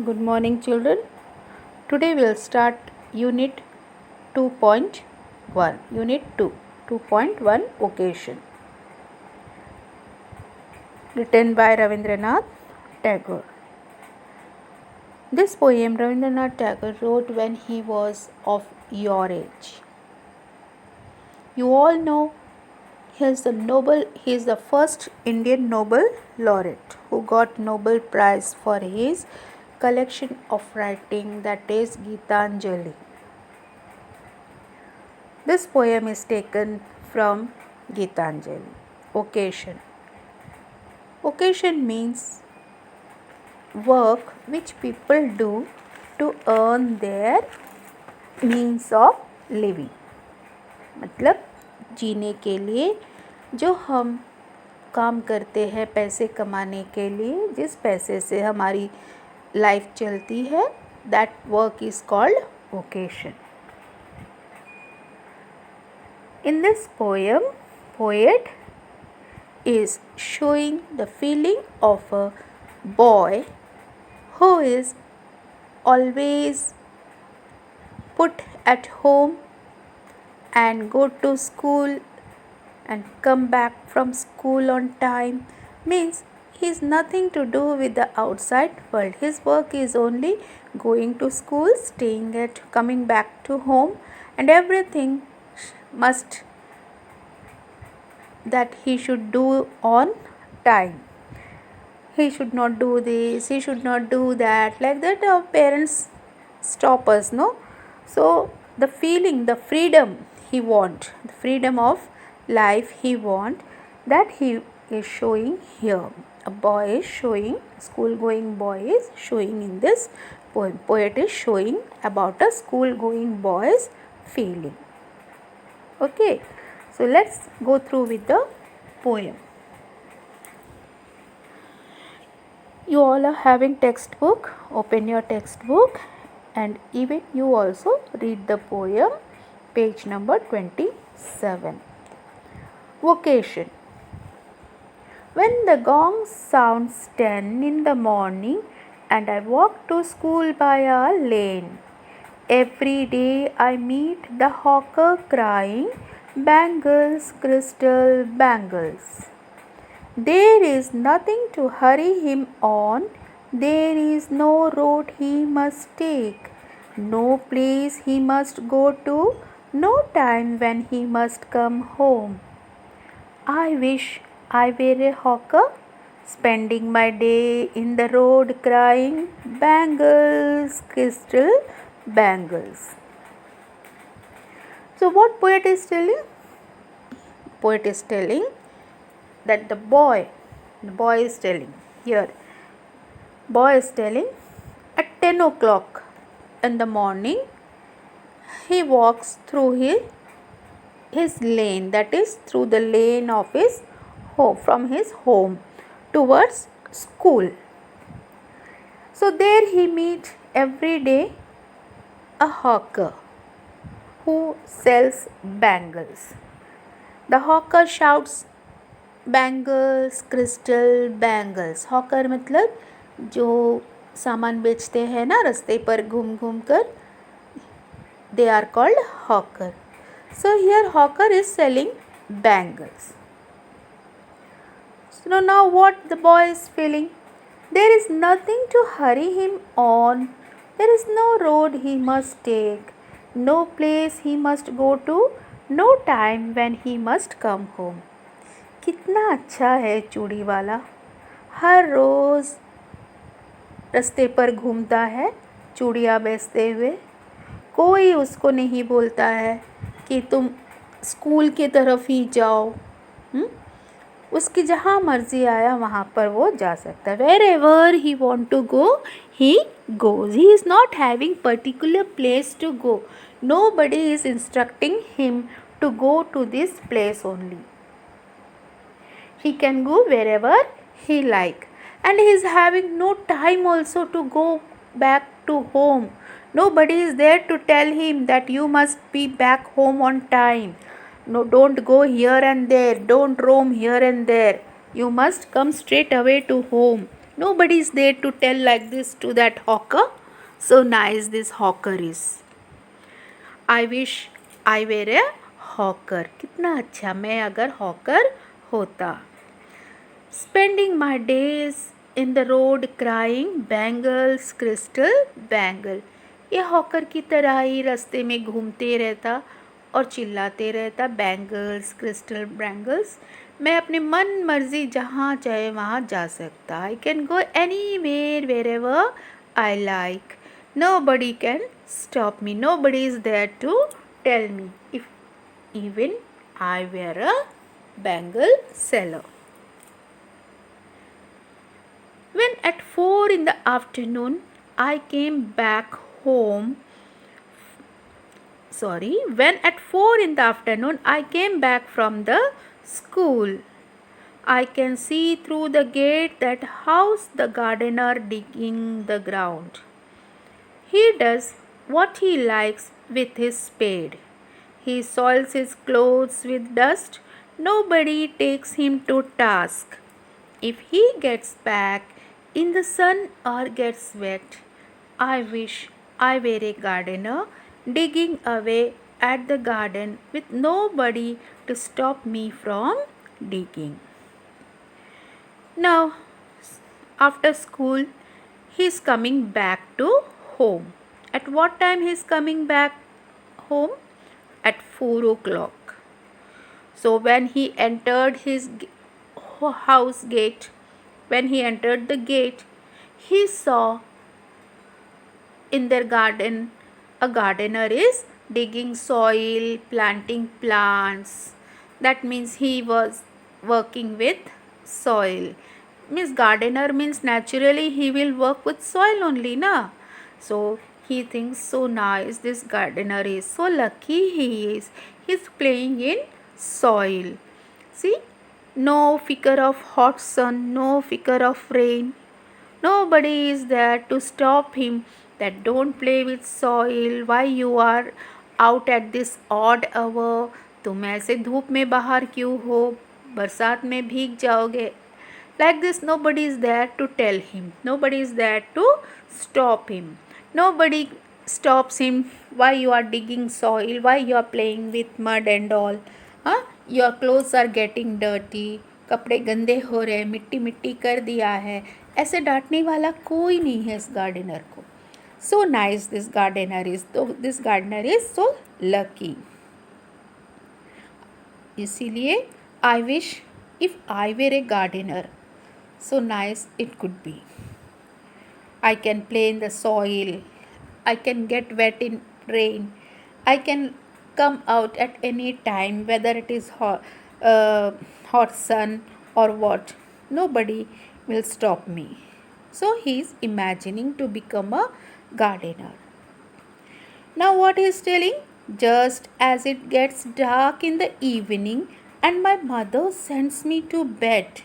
Good morning, children. Today we'll start Unit 2.1. Unit 2, 2.1 Occasion. Written by Ravindranath Tagore. This poem Ravindranath Tagore wrote when he was of your age. You all know he is the first Indian Nobel laureate who got Nobel Prize for his collection of writing, that is Gitanjali. This poem is taken from Gitanjali. Occasion. Occasion means work which people do to earn their means of living. मतलब जीने के लिए जो हम काम करते हैं पैसे कमाने के लिए, जिस पैसे से हमारी लाइफ चलती है, that work is called occasion. In this poem, poet is showing the feeling of a boy who is always put at home and go to school and come back from school on time, means he has nothing to do with the outside world. His work is only going to school, coming back to home, and everything must that he should do on time. He should not do this, he should not do that. Like that our parents stop us, no? So the feeling, the freedom he want, the freedom of life he want, that he is showing here. A boy is showing, school going boy is showing in this poem. Poet is showing about a school going boy's feeling. Okay, so let's go through with the poem. You all are having textbook. Open your textbook and even you also read the poem, page number 27. Vocation. When the gong sounds 10 in the morning and I walk to school by a lane, every day I meet the hawker crying, bangles, crystal bangles. There is nothing to hurry him on, there is no road he must take, no place he must go to, no time when he must come home. I wish I were a hawker, spending my day in the road crying, bangles, crystal bangles. So what poet is telling? Poet is telling that the boy is telling here, boy is telling at 10 o'clock in the morning he walks through his lane, that is through the lane of his home, from his home towards school. So there he meets every day a hawker who sells bangles. The hawker shouts bangles, crystal bangles. Hawker मतलब जो सामान बेचते हैं ना रास्ते पर घूम घूम कर, they are called hawker. So here hawker is selling bangles. So now what the boy is feeling? There is nothing to hurry him on. There is no road he must take, no place he must go to, no time when he must come home. कितना अच्छा है चूड़ी वाला, हर रोज़ रास्ते पर घूमता है चूड़ियाँ बेचते हुए. कोई उसको नहीं बोलता है कि तुम स्कूल की तरफ ही जाओ. उसकी जहाँ मर्जी आया वहाँ पर वो जा सकता है. Wherever he want to go he goes. He is not having particular place to go. Nobody is instructing him to go to this place only. He can go wherever he like, and he is having no time also to go back to home. Nobody is there to tell him that you must be back home on time. No, don't go here and there, don't roam here and there, you must come straight away to home. Nobody is there to tell like this to that hawker. So nice this hawker is. I wish I were a hawker. कितना अच्छा मैं अगर hawker होता. Spending my days in the road crying bangles crystal bangle. ये hawker की तरह ही रास्ते में घूमते रहता और चिल्लाते रहता बैंगल्स क्रिस्टल बैंगल्स. मैं अपने मन मर्जी जहाँ चाहे वहाँ जा सकता. I can go anywhere ever I like. Nobody can stop me. Nobody is there to tell me if even I were a bangle seller. When at 4 in the afternoon I came back home. When at 4 in the afternoon I came back from the school, I can see through the gate that house the gardener digging the ground. He does what he likes with his spade. He soils his clothes with dust. Nobody takes him to task. If he gets back in the sun or gets wet, I wish I were a gardener digging away at the garden with nobody to stop me from digging. Now, after school, he is coming back to home. At what time he is coming back home? At 4 o'clock. So, when he entered his house gate, when he entered the gate, he saw in their garden a gardener is digging soil, planting plants. That means he was working with soil. Means gardener means naturally he will work with soil only, na? So he thinks so nice this gardener is, so lucky he is. He's playing in soil. See, no figure of hot sun, no figure of rain. Nobody is there to stop him that don't play with soil. Why you are out at this odd hour? तुम ऐसे धूप में बाहर क्यों हो? बरसात में भीग जाओगे. Like this, nobody is there to tell him. Nobody is there to stop him. Nobody stops him. Why you are digging soil? Why you are playing with mud and all? Your clothes are getting dirty. कपड़े गंदे हो रहे, मिट्टी मिट्टी कर दिया है. ऐसे डांटने वाला कोई नहीं है इस गार्डनर को. So nice this gardener is. This gardener is so lucky. इसीलिए I wish if I were a gardener, so nice it could be. I can play in the soil. I can get wet in rain. I can come out at any time, whether it is hot sun or what. Nobody will stop me. So he is imagining to become a gardener. Now what he is telling? Just as it gets dark in the evening and my mother sends me to bed.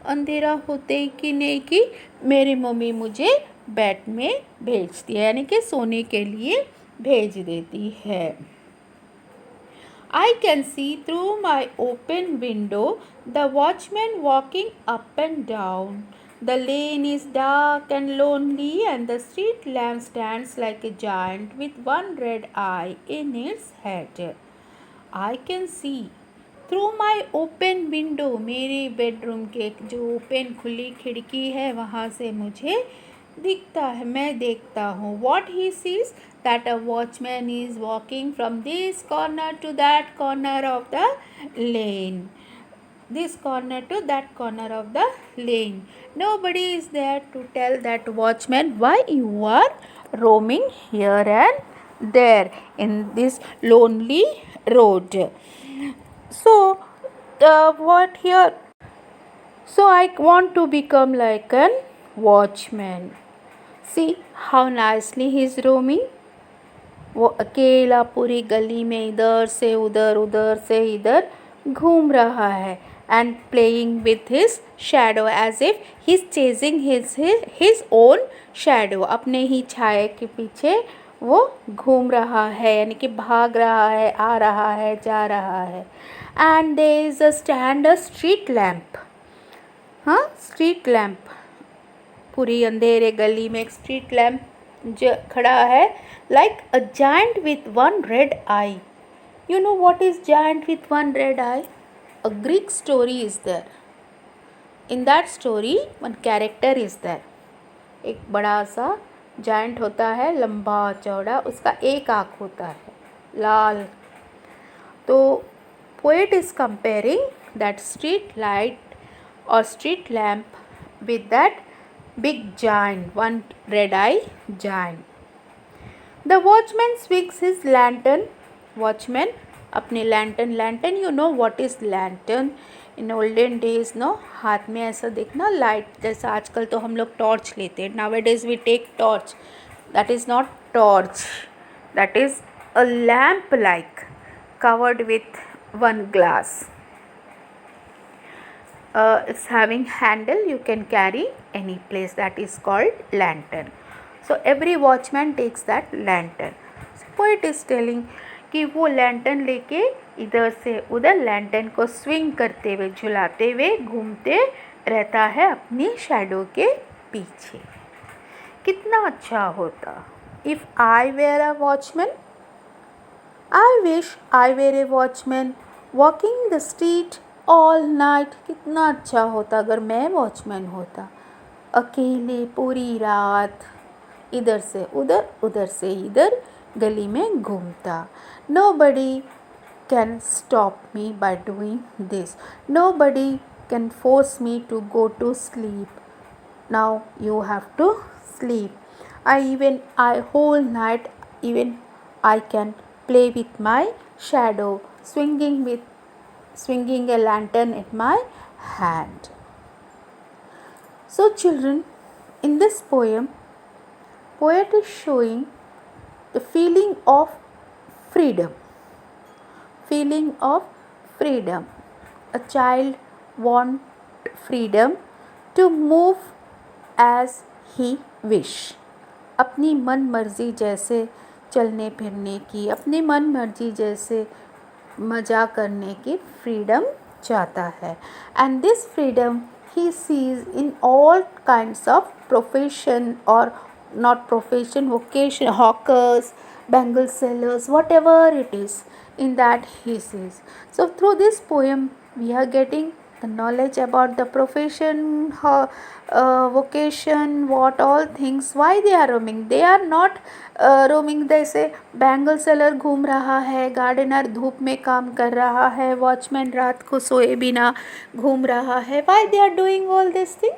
अंधेरा होते कि नहीं कि मेरी mummy मुझे bed में भेजती है, यानी कि सोने के लिए भेज देती है. I can see through my open window the watchman walking up and down. The lane is dark and lonely and the street lamp stands like a giant with one red eye in its head. I can see through my open window. मेरे bedroom के जो open खुली खिड़की है वहाँ से मुझे दिखता है, मैं देखता हूँ. What he sees? That a watchman is walking from this corner to that corner of the lane. This corner to that corner of the lane. Nobody is there to tell that watchman why you are roaming here and there in this lonely road. So what here? So I want to become like a watchman. See how nicely he is roaming. वो अकेला पूरी गली में इधर से उधर उधर से इधर घूम रहा है. And playing with his shadow as if he's chasing his own shadow. अपने ही छाए के पीछे वो घूम रहा है, यानी कि भाग रहा है, आ रहा है, जा रहा है. And there is a street lamp. हाँ, स्ट्रीट लैम्प, पूरी अंधेरे गली में एक स्ट्रीट लैम्प खड़ा है. Like a giant with one red I. You know what is giant with one red eye? A Greek story is there. In that story one character is there. एक बड़ा सा जायंट होता है, लंबा चौड़ा, उसका एक आँख होता है लाल. तो poet is comparing that street light or street lamp with that big giant, one red eye giant. The watchman swings his lantern. Watchman अपने lantern, you know what is lantern? In olden days, no, हाथ में ऐसा देखना light, जैसा आजकल तो हम लोग टॉर्च लेते हैं. Nowadays we take torch. That is not torch. That is a lamp like covered with one glass. It's having handle, you can carry any place. That is called lantern. So every watchman takes that lantern. So poet is telling कि वो lantern लेके इधर से उधर lantern को swing करते हुए, झुलाते हुए घूमते रहता है अपनी शैडो के पीछे. कितना अच्छा होता. If I were a watchman, I wish I were a watchman walking the street all night. कितना अच्छा होता अगर मैं वॉचमैन होता, अकेले पूरी रात इधर से उधर, उधर से इधर गली में घूमता. Nobody can stop me by doing this. Nobody can force me to go to sleep. Now you have to sleep. I whole night even I can play with my shadow, swinging a lantern in my hand. So children, in this poem, poet is showing the feeling of freedom. Feeling of freedom. A child wants freedom to move as he wish. अपनी मन मर्जी जैसे चलने फिरने की, अपनी मन मर्जी जैसे मज़ा करने की फ्रीडम चाहता है. And this freedom he sees in all kinds of profession, or not profession, vocation, hawkers, bangle sellers, whatever it is, in that he sees. So through this poem we are getting the knowledge about the profession, vocation, what all things, why they are roaming. They are not roaming. जैसे bangle seller घूम रहा है, gardener धूप में काम कर रहा है, वॉचमैन रात को सोए बिना घूम रहा है. why they are doing all this thing?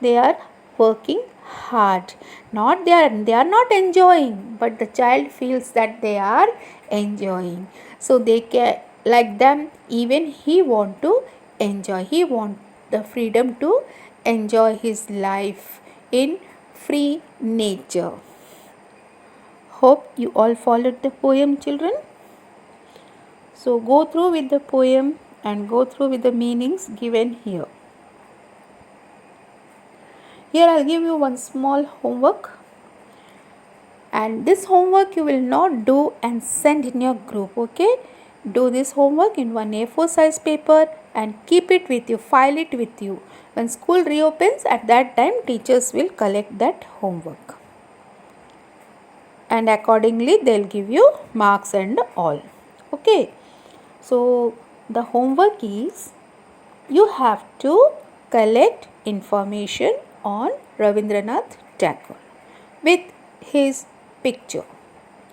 They are working hard. Not they are not enjoying, but the child feels that they are enjoying. So they can, like them, even he want to enjoy. He want the freedom to enjoy his life in free nature. Hope you all followed the poem, children. So go through with the poem and go through with the meanings given here. Here I'll give you one small homework, and this homework you will not do and send in your group. Okay, do this homework in one A4 size paper and keep it with you, file it with you. When school reopens, at that time teachers will collect that homework, and accordingly they'll give you marks and all. Okay, so the homework is you have to collect information on Rabindranath Tagore with his picture.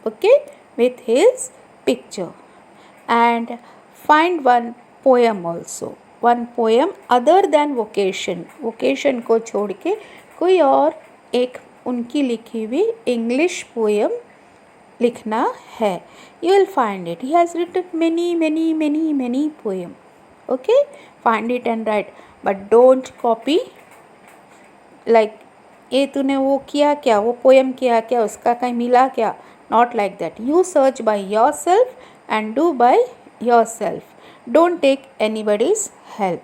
Okay, with his picture, and find one poem also. One poem other than vocation. Vocation को छोड़ के कोई और एक उनकी लिखी हुई English poem लिखना है. You will find it. He has written many poem. Okay, find it and write, but don't copy. Like ये तूने वो किया क्या, वो पोएम किया क्या, उसका कहीं मिला क्या. Not like that. You search by yourself and do by yourself. Don't take anybody's help.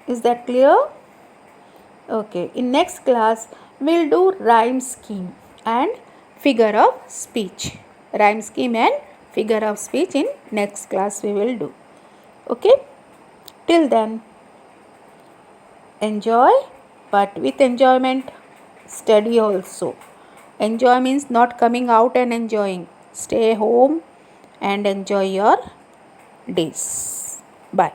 Is that clear? Okay, in next class we'll do rhyme scheme and figure of speech. Rhyme scheme and figure of speech in next class we will do. Okay, till then enjoy, but with enjoyment, study also. Enjoy means not coming out and enjoying. Stay home and enjoy your days. Bye.